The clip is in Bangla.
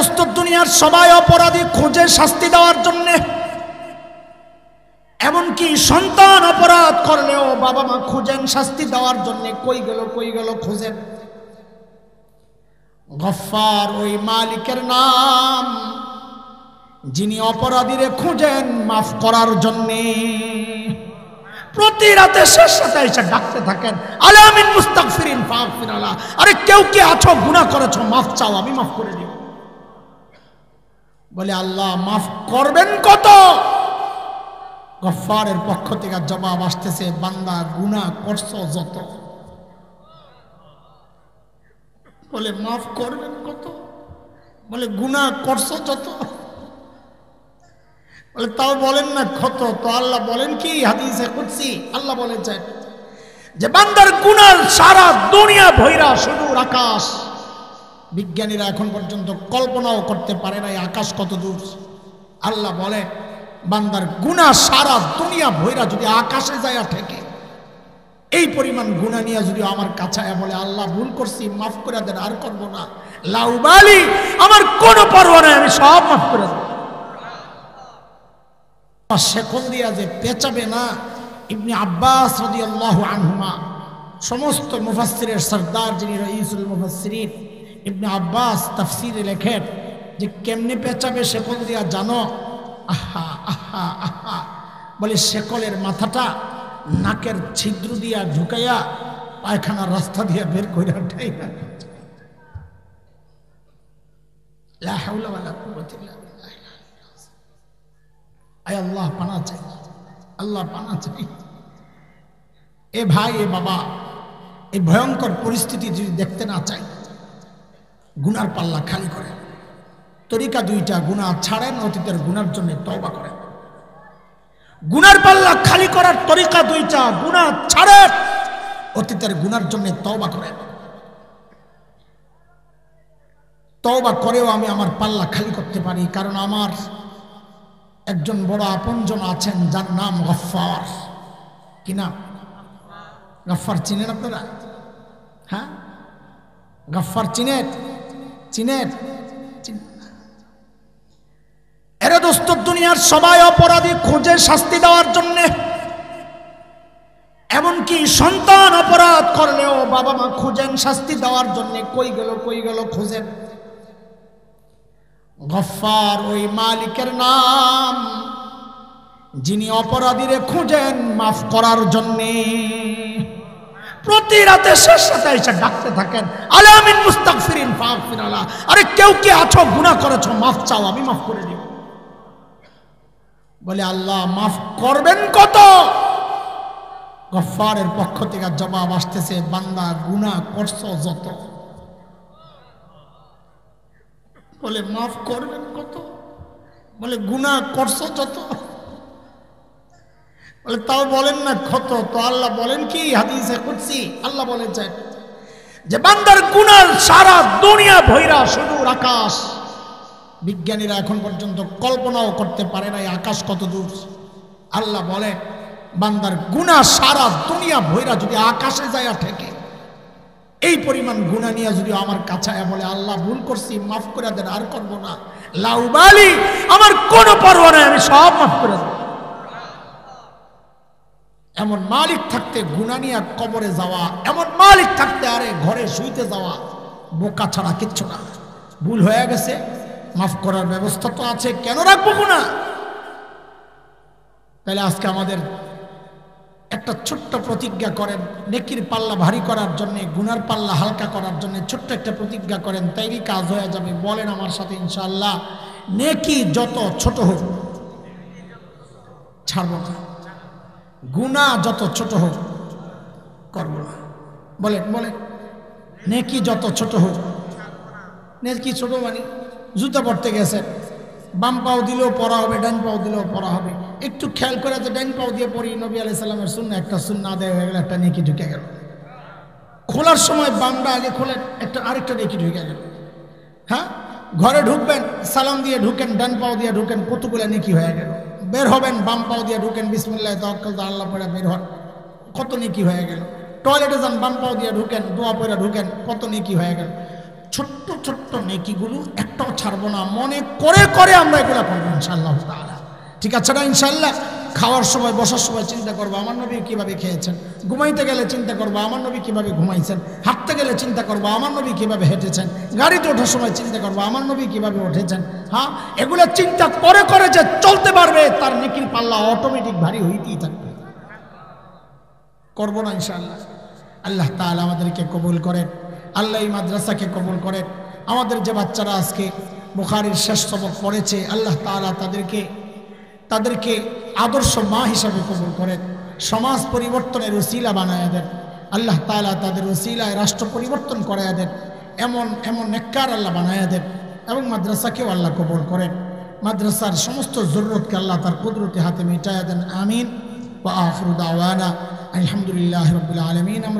দোস্ত দুনিয়ার সবাই অপরাধী খুঁজে শাস্তি দেওয়ার জন্য, এমনকি সন্তান অপরাধ করলেও বাবা মা খুঁজেন শাস্তি দেওয়ার জন্য। কই গেল খুঁজেন। গফফার ওই মালিকের নাম যিনি অপরাধীরে খুঁজেন মাফ করার জন্যে। প্রতি রাতে শেষ রাতে এসে ডাকতে থাকেন, আলামিন মুস্তাগফিরিন ফাগফির আলা। আরে কেউ কি আছো গুনাহ করেছো, মাফ চাও, আমি মাফ করে দিব। বলে আল্লাহ মাফ করবেন কত? গফফারের পক্ষ থেকে জবাব আসতেছে, বান্দা গুনাহ করছো যত। বলে মাফ করবেন কত? বলে গুনাহ করছো যত। বলে তাও বলেন না কত? তো আল্লাহ বলেন কি হাদিসে কুদসি আল্লাহ বলেছেন যে বান্দার গুনার সারা দুনিয়া ভৈরা সুদূর আকাশ। বিজ্ঞানীরা এখন পর্যন্ত কল্পনাও করতে পারে না এই আকাশ কত দূর। আল্লাহ বলে বান্দার গুনাহ সারা দুনিয়া ভৈরা যদি আকাশে যায় ঠেকে, এই পরিমাণ গুনাহ নিয়ে যদি আমার কাছে বলে আল্লাহ ভুল করছি মাফ করে দেন, আর করবো না, লাউবালি, আমার কোনো পরোয়া নাই, আমি সব মাফ করে দেব। শেকল দিয়া যে পেঁচাবে না। ইবনে আব্বাস রাদিয়াল্লাহু আনহুমা, সমস্ত মুফাসসিরের সরদার যিনি রাইসুল মুফাসসিরিন, ইবনে আব্বাস তাফসীরে লেখেন যে কেমনে পেঁচাবে শেকল দিয়া জানো? আহা আহা আহা বলে শেকলের মাথাটা নাকের ছিদ্র দিয়া ঢুকাইয়া পায়খানার রাস্তা দিয়া বের করে উঠাই না। লা হাওলা ওয়ালা কুওয়াতা ইল্লা বিল্লাহ। আয় আল্লাহ পানা চাই, আল্লাহ পানা চাই। এ ভাই এ বাবা, এই ভয়ঙ্কর পরিস্থিতি যদি দেখতে না চাই, গুনার পাল্লা খালি করেন। তরিকা দুইটা, গুনাহ ছাড়েন, অতীতের গুনার জন্য তওবা করেন। গুনার পাল্লা খালি করার তরিকা দুইটা, গুনাহ ছাড়েন, অতীতের গুনার জন্য তওবা করেন। তওবা করেও আমি আমার পাল্লা খালি করতে পারি, কারণ আমার একজন বড় আপনজন আছেন যার নাম গফফার। কি নাম? গফফার চিনেন আপনারা? হ্যাঁ, গফফার চিনেন? এরে দোস্ত দুনিয়ার সবাই অপরাধী খুঁজে শাস্তি দেওয়ার জন্য, এমনকি সন্তান অপরাধ করলেও বাবা মা খুঁজেন শাস্তি দেওয়ার জন্য। কই গেল খুঁজেন। গফফার ওই মালিকের নাম যিনি অপরাধীরে খুঁজেন মাফ করার জন্যে। প্রতি রাতে শেষ রাতে এসে ডাকতে থাকেন, আলামিন মুস্তাগফিরিন ফাগফির আলা। আরে কেউ কি আছো গুনাহ করেছো, মাফ চাও, আমি মাফ করে দিব। বলে আল্লাহ মাফ করবেন কত? গফফারের পক্ষ থেকে জবাব আসতেছে, বান্দা গুনাহ করছো যত। বলে মাফ করবেন কত? বলে গুনাহ করছো যত। বলে তাও বলেন না কত? তো আল্লাহ বলেন কি হাদিসে কুদসি আল্লাহ বলেছেন যে বান্দার গুনার সারা দুনিয়া ভৈরা সুদূর আকাশ। বিজ্ঞানীরা এখন পর্যন্ত কল্পনাও করতে পারে না এই আকাশ কত দূর। আল্লাহ বলে বান্দার গুনাহ সারা দুনিয়া ভৈরা যদি আকাশে যায় ঠেকে, এই পরিমাণ গুনাহ নিয়ে যদি আমার কাছে বলে আল্লাহ ভুল করছি মাফ করে দেন, আর করবো না, লাউবালি, আমার কোনো পরোয়া নাই, আমি সব মাফ করে দেব। এমন মালিক থাকতে গুনাহ নিয়ে কবরে যাওয়া, এমন মালিক থাকতে আরে ঘরে শুইতে যাওয়া বোকা ছাড়া কিচ্ছু না। ভুল হয়ে গেছে, মাফ করার ব্যবস্থা তো আছে, কেন রাখবো গুনাহ? তাহলে আজকে আমাদের একটা ছোট্ট প্রতিজ্ঞা করেন, নেকির পাল্লা ভারী করার জন্য, গুনার পাল্লা হালকা করার জন্য ছোট্ট একটা প্রতিজ্ঞা করেন, তাইলেই কাজ হয়ে যাবে। বলেন আমার সাথে ইনশাআল্লাহ, নেকি যত ছোট হোক ছাড়বো না, গুনাহ যত ছোট হোক করবো না। বলেন বলেন, নেকি যত ছোট হোক। নেকি ছোট মানে জুতা পড়তে গেছেন, বাম পাও দিলেও পড়া হবে, ডান পাও দিলেও পড়া হবে। একটু খেয়াল করে যে ডান পাও দিয়ে পড়ি, নবী আলাইহিস সালামের সুন্নাহ, একটা সুন্নাহ আদায় হয়ে গেল, একটা নেকি ঢুকে গেল। খোলার সময় বামটা আগে খোলেন, একটা আরেকটা নেকি ঢুকে গেল। হ্যাঁ, ঘরে ঢুকবেন সালাম দিয়ে ঢুকেন, ডান পাও দিয়ে ঢুকেন, কতগুলো নেকি হয়ে গেল। বের হবেন বাম পাও দিয়ে ঢুকেন, বিসমিল্লাহ তাওয়াক্কালতু আল্লাহ পড়ে বের হন, কত নেকি হয়ে গেল। টয়লেটে যান বাম পাও দিয়ে ঢুকেন, দোয়া পড়ে ঢুকেন, কত নেকি হয়ে গেল। ছোট্ট ছোট্ট নেকিগুলো একটাও ছাড়বো না, মনে করে করে আমরা এগুলো করবো ইনশাআল্লাহ তাআলা। ঠিক আছে না ইনশাআল্লাহ? খাওয়ার সময় বসার সময় চিন্তা করবো আমার নবী কীভাবে খেয়েছেন, ঘুমাইতে গেলে চিন্তা করবো আমার নবী কীভাবে ঘুমাইছেন, হাঁটতে গেলে চিন্তা করবো আমার নবী কীভাবে হেঁটেছেন, গাড়িতে ওঠার সময় চিন্তা করবো আমার নবী কীভাবে উঠেছেন। হ্যাঁ, এগুলো চিন্তা করে করে যে চলতে পারবে তার নেকির পাল্লা অটোমেটিক ভারী হইতেই থাকবে। করবো না ইনশাআল্লাহ? আল্লাহ তাআলা আমাদেরকে কবুল করেন, আল্লাহ এই মাদ্রাসাকে কবুল করেন। আমাদের যে বাচ্চারা আজকে বুখারীর শেষ সবক পড়েছে, আল্লাহ তাআলা তাদেরকে আদর্শ মা হিসাবে কবুল করেন, সমাজ পরিবর্তনের উসিলা বানায়া দেন। আল্লাহ তাআলা তাদের উসিলায় রাষ্ট্র পরিবর্তন করায়া দেন, এমন এমন নেককার আল্লাহ বানায়া দেন। এবং মাদ্রাসাকেও আল্লাহ কবুল করেন, মাদ্রাসার সমস্ত জরুরতকে আল্লাহ তার কুদরতি হাতে মিটায়া দেন। আমিন। ওয়া আখিরু দাওয়ানা আলহামদুলিল্লাহি রাব্বিল আলামিন।